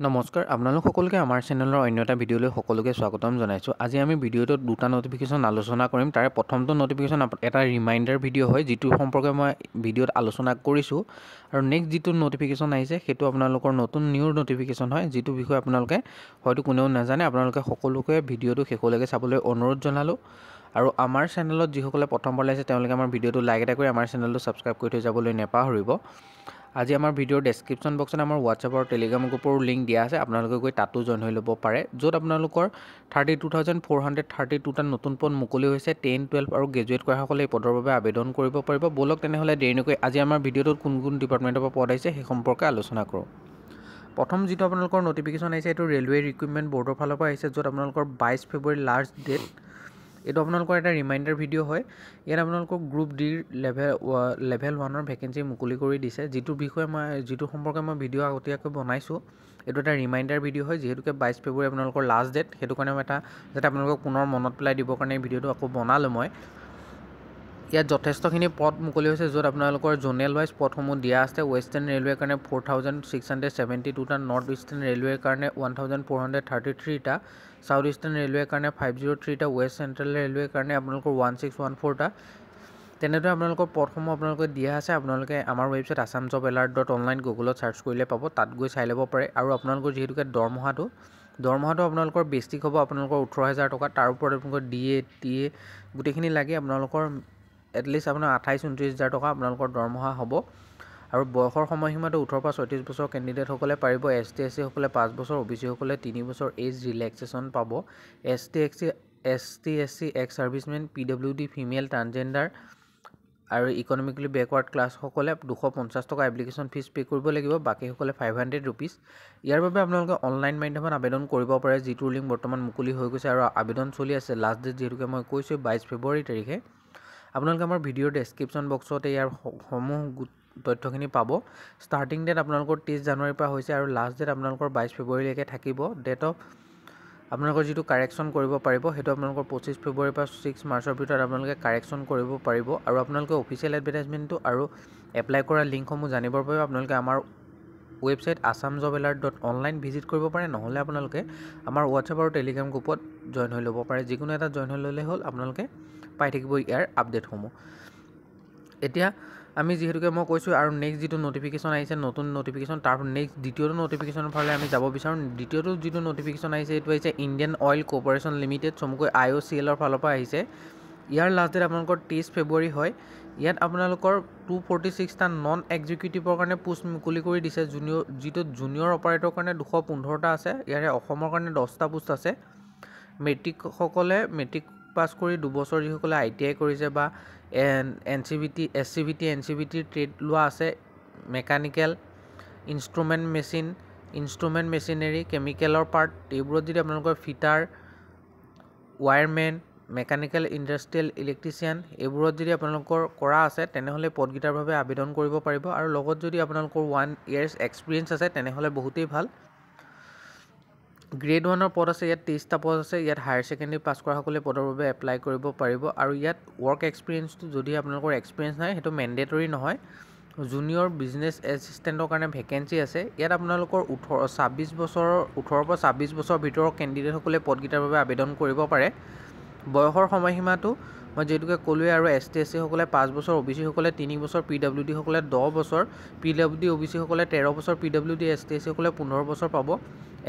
নমস্কাৰ আপোনালোক সকলোকে আমাৰ চেনেলৰ অন্য এটা ভিডিঅ'লৈ সকলোকে স্বাগতম জনাইছোঁ। আজি আমি ভিডিঅ'টোত দুটা নটিফিকেশ্যন আলোচনা কৰিম। তাৰে প্ৰথমটো নটিফিকেশ্যন এটা ৰিমাইণ্ডাৰ ভিডিঅ' হয়, যিটো সম্পৰ্কে মই ভিডিঅ'ত আলোচনা কৰিছোঁ। আৰু নেক্সট যিটো নটিফিকেশ্যন আহিছে সেইটো আপোনালোকৰ নতুন নিউ নটিফিকেশ্যন হয়, যিটো বিষয়ে আপোনালোকে হয়তো কোনেও নাজানে। আপোনালোকে সকলোকে ভিডিঅ'টো শেষলৈকে চাবলৈ অনুৰোধ জনালোঁ। আৰু আমাৰ চেনেলত যিসকলে প্ৰথমবাৰ লাগিছে তেওঁলোকে আমাৰ ভিডিঅ'টো লাইক এটা কৰি আমাৰ চেনেলটো ছাবস্ক্ৰাইব কৰি থৈ যাবলৈ নাপাহৰিব। আজি আমাৰ ভিডিঅ'ৰ ডেছক্ৰিপশ্যন বক্সত আমাৰ হোৱাটছআপ আৰু টেলিগ্ৰাম গ্ৰুপৰ লিংক দিয়া আছে, আপোনালোকে গৈ তাতো জইন হৈ ল'ব পাৰে, য'ত আপোনালোকৰ 32,432টা নতুন পদ মুকলি হৈছে। 10, 12 আৰু গ্ৰেজুৱেট কৰাসকলে এই পদৰ বাবে আবেদন কৰিব পাৰিব। ব'লক তেনেহ'লে দেৰি নকৰি আজি আমাৰ ভিডিঅ'টোত কোন কোন ডিপাৰ্টমেণ্টৰ পৰা পদ আহিছে সেই সম্পৰ্কে আলোচনা কৰোঁ। প্ৰথম যিটো আপোনালোকৰ নটিফিকেশ্যন আহিছে এইটো ৰেলৱে ৰিক্ৰুইটমেণ্ট বৰ্ডৰ ফালৰ পৰা আহিছে, য'ত আপোনালোকৰ 22 ফেব্ৰুৱাৰী লাষ্ট ডেট। এইটো আপোনালোকৰ এটা ৰিমাইণ্ডাৰ ভিডিঅ' হয়। ইয়াত আপোনালোকৰ গ্ৰুপ ডিৰ লেভেল 1ৰ ভেকেঞ্চি মুকলি কৰি দিছে, যিটো সম্পৰ্কে মই ভিডিঅ' আগতীয়াকৈ বনাইছোঁ। এইটো এটা ৰিমাইণ্ডাৰ ভিডিঅ' হয়, যিহেতুকে 22 ফেব্ৰুৱাৰী আপোনালোকৰ লাষ্ট ডেট, সেইটো কাৰণে যাতে আপোনালোকক পুনৰ মনত পেলাই দিবৰ কাৰণে এই ভিডিঅ'টো আকৌ বনালোঁ মই। ইয়াত যথেষ্টখিনি পদ মুকলি হৈছে, য'ত আপোনালোকৰ জ'নেল ৱাইজ পদসমূহ দিয়া আছে। ৱেষ্টাৰ্ণ ৰেলৱেৰ কাৰণে 4,672টা, নৰ্থ ইষ্টাৰ্ণ ৰেলৱেৰ কাৰণে 1,433টা, চাউথ ইষ্টাৰ্ণ ৰেলৱেৰ কাৰণে 503টা, ৱেষ্ট চেণ্ট্ৰেল ৰেলৱেৰ কাৰণে আপোনালোকৰ 1614টা। তেনেদৰে আপোনালোকৰ পদসমূহ আপোনালোকে দিয়া আছে। আপোনালোকে আমাৰ ৱেবছাইট assamjobalert.online গুগলত চাৰ্চ কৰিলে পাব, তাত গৈ চাই ল'ব পাৰে। আৰু আপোনালোকৰ যিহেতুকে দৰমহাটো আপোনালোকৰ বেছিক হ'ব আপোনালোকৰ 18,000 টকা। তাৰ ওপৰত আপোনালোকৰ DA, TA গোটেইখিনি লাগি আপোনালোকৰ এটলিষ্ট আপোনাৰ 28-29,000 টকা আপোনালোকৰ দৰমহা হ'ব। আৰু বয়সৰ সময়সীমাটো 18 পৰা 34 বছৰ কেণ্ডিডেটসকলে পাৰিব। ST, SC সকলে 5 বছৰ, OBC সকলে 3 বছৰ এজ ৰিলেক্সেশ্যন পাব। ST, SC x servicemen, PWD, female, transgender আৰু ইকনমিকেলি বেকৱাৰ্ড ক্লাছসকলে 250 টকা এপ্লিকেশ্যন ফিজ পে' কৰিব লাগিব, বাকীসকলে 500 ৰুপিজ। ইয়াৰ বাবে আপোনালোকে অনলাইন মাধ্যমত আবেদন কৰিব পাৰে, যিটোৰ লিংক বৰ্তমান মুকলি হৈ গৈছে আৰু আবেদন চলি আছে। লাষ্ট ডেট যিহেতুকে মই কৈছোঁ 22 ফেব্ৰুৱাৰী তাৰিখে। আপোনালোকে আমাৰ ভিডিঅ'ৰ ডেছক্ৰিপশ্যন বক্সতে ইয়াৰ সমূহ তথ্যখিনি পাব। ষ্টাৰ্টিং ডেট আপোনালোকৰ 23 জানুৱাৰীৰ পৰা হৈছে আৰু লাষ্ট ডেট আপোনালোকৰ 22 ফেব্ৰুৱাৰীলৈকে থাকিব। ডেট অফ আপোনালোকৰ যিটো কাৰেকশ্যন কৰিব পাৰিব সেইটো আপোনালোকৰ 25 ফেব্ৰুৱাৰীৰ পৰা 6 মাৰ্চৰ ভিতৰত আপোনালোকে কাৰেকশ্যন কৰিব পাৰিব। আৰু আপোনালোকে অফিচিয়েল এডভাৰটাইজমেণ্টটো আৰু এপ্লাই কৰা লিংকসমূহ জানিবৰ বাবে আপোনালোকে আমাৰ ৱেবছাইট assamjobalert.online ভিজিট কৰিব পাৰে, নহ'লে আপোনালোকে আমাৰ হোৱাটছআপ আৰু টেলিগ্ৰাম গ্ৰুপত জইন হৈ ল'ব পাৰে। যিকোনো এটা জইন হৈ ল'লে হ'ল, আপোনালোকে পাই থাকিব ইয়াৰ আপডেটসমূহ। এতিয়া আমি যিহেতুকে মই কৈছোঁ আৰু নেক্সট যিটো নটিফিকেশ্যন আহিছে নতুন নটিফিকেশ্যন, তাৰ নেক্সট দ্বিতীয়টো নটিফিকেশ্যনৰ ফালে আমি যাব বিচাৰোঁ। দ্বিতীয়টো যিটো নটিফিকেশ্যন আহিছে এইটো আহিছে ইণ্ডিয়ান অইল কৰ্প'ৰেশ্যন লিমিটেড, চমুকৈ IOCLৰ ফালৰ পৰা আহিছে। ইয়াৰ লাষ্ট ডেট আপোনালোকৰ 23 ফেব্ৰুৱাৰী হয়। ইয়াত আপোনালোকৰ 246টা নন এক্সিকিউটিভৰ কাৰণে পোষ্ট মুকলি কৰি দিছে। যিটোত জুনিয়ৰ অপাৰেটৰৰ কাৰণে 215টা আছে। ইয়াৰে অসমৰ কাৰণে 10টা পোষ্ট আছে। মেট্ৰিক পাছ কৰি 2 বছৰ যিসকলে ITI কৰিছে বা NCVT ট্ৰেড লোৱা আছে, মেকানিকেল, ইনষ্ট্ৰুমেণ্ট মেচিনেৰী, কেমিকেলৰ পাৰ্ট এইবোৰত যদি আপোনালোকৰ fitter, wireman, mechanical, industrial, electrician এইবোৰত যদি আপোনালোকৰ কৰা আছে তেনেহ'লে পদকেইটাৰ বাবে আবেদন কৰিব পাৰিব। আৰু লগত যদি আপোনালোকৰ 1 years এক্সপিৰিয়েঞ্চ আছে তেনেহ'লে বহুতেই ভাল। গ্ৰেড 1ৰ পদ আছে, ইয়াত 23টা পদ আছে। ইয়াত হায়াৰ ছেকেণ্ডেৰী পাছ কৰাসকলে পদৰ বাবে এপ্লাই কৰিব পাৰিব। আৰু ইয়াত ৱৰ্ক এক্সপিৰিয়েঞ্চটো যদি আপোনালোকৰ এক্সপিৰিয়েঞ্চ নাই সেইটো মেণ্ডেটৰী নহয়। জুনিয়ৰ বিজনেছ এছিষ্টেণ্টৰ কাৰণে ভেকেঞ্চি আছে। ইয়াত আপোনালোকৰ 18 পৰা 26 বছৰৰ ভিতৰৰ কেণ্ডিডেটসকলে পদকেইটাৰ বাবে আবেদন কৰিব পাৰে। বয়সৰ সময়সীমাটো মই যিহেতুকে ক'লোৱে, আৰু ST, SC সকলে 5 বছৰ, OBC সকলে 3 বছৰ, PWD সকলে 10 বছৰ, PWD OBC সকলে 13 বছৰ, PWD ST, SC সকলে 15 বছৰ পাব।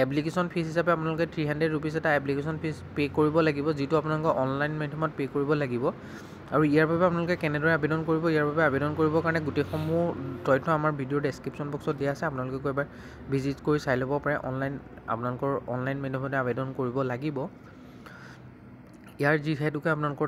এপ্লিকেশ্যন ফিজ হিচাপে আপোনালোকে 300 ৰুপিজ এটা এপ্লিকেশ্যন ফিজ পে' কৰিব লাগিব, যিটো আপোনালোকে অনলাইন মাধ্যমত পে' কৰিব লাগিব। আৰু ইয়াৰ বাবে আপোনালোকে কেনেদৰে আবেদন কৰিব, ইয়াৰ বাবে আবেদন কৰিবৰ কাৰণে গোটেইসমূহ তথ্য আমাৰ ভিডিঅ'ৰ ডেছক্ৰিপশ্যন বক্সত দিয়া আছে। আপোনালোকে এবাৰ ভিজিট কৰি চাই ল'ব পাৰে। আপোনালোকৰ অনলাইন মাধ্যমতে আবেদন কৰিব লাগিব। ইয়াৰ যিহেতুকে আপোনালোকৰ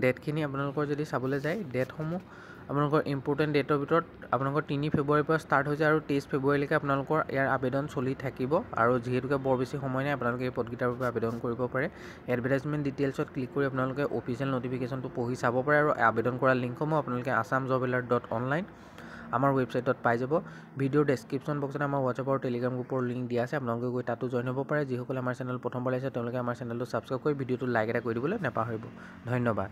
ডেটখিনি আপোনালোকৰ যদি চাবলৈ যায়, ডেটসমূহ আপোনালোকৰ ইম্পৰ্টেণ্ট ডেটৰ ভিতৰত আপোনালোকৰ 3 ফেব্ৰুৱাৰীৰ পৰা ষ্টাৰ্ট হৈছে আৰু 23 ফেব্ৰুৱাৰীলৈকে আপোনালোকৰ ইয়াৰ আবেদন চলি থাকিব। আৰু যিহেতুকে বৰ বেছি সময় নাই, আপোনালোকে এই পদকেইটাৰ বাবে আবেদন কৰিব পাৰে। এডভাৰটাইজমেণ্ট ডিটেইলছত ক্লিক কৰি আপোনালোকে অফিচিয়েল নটিফিকেশ্যনটো পঢ়ি চাব পাৰে। আৰু আবেদন কৰা লিংকসমূহ আপোনালোকে assamjobalert.online আমাৰ ৱেবছাইটত পাই যাব। ভিডিঅ'ৰ ডেছক্ৰিপশ্যন বক্সত আমাৰ হোৱাটছআপ আৰু টেলিগ্ৰাম গ্ৰুপৰ লিংক দিয়া আছে, আপোনালোকে গৈ তাতো জইন হ'ব পাৰে। যিসকলে আমাৰ চেনেল প্ৰথমবাৰ আহিছে তেওঁলোকে আমাৰ চেনেলটো ছাবস্ক্ৰাইব কৰি ভিডিঅ'টো লাইক এটা কৰি দিবলৈ নাপাহৰিব। ধন্যবাদ।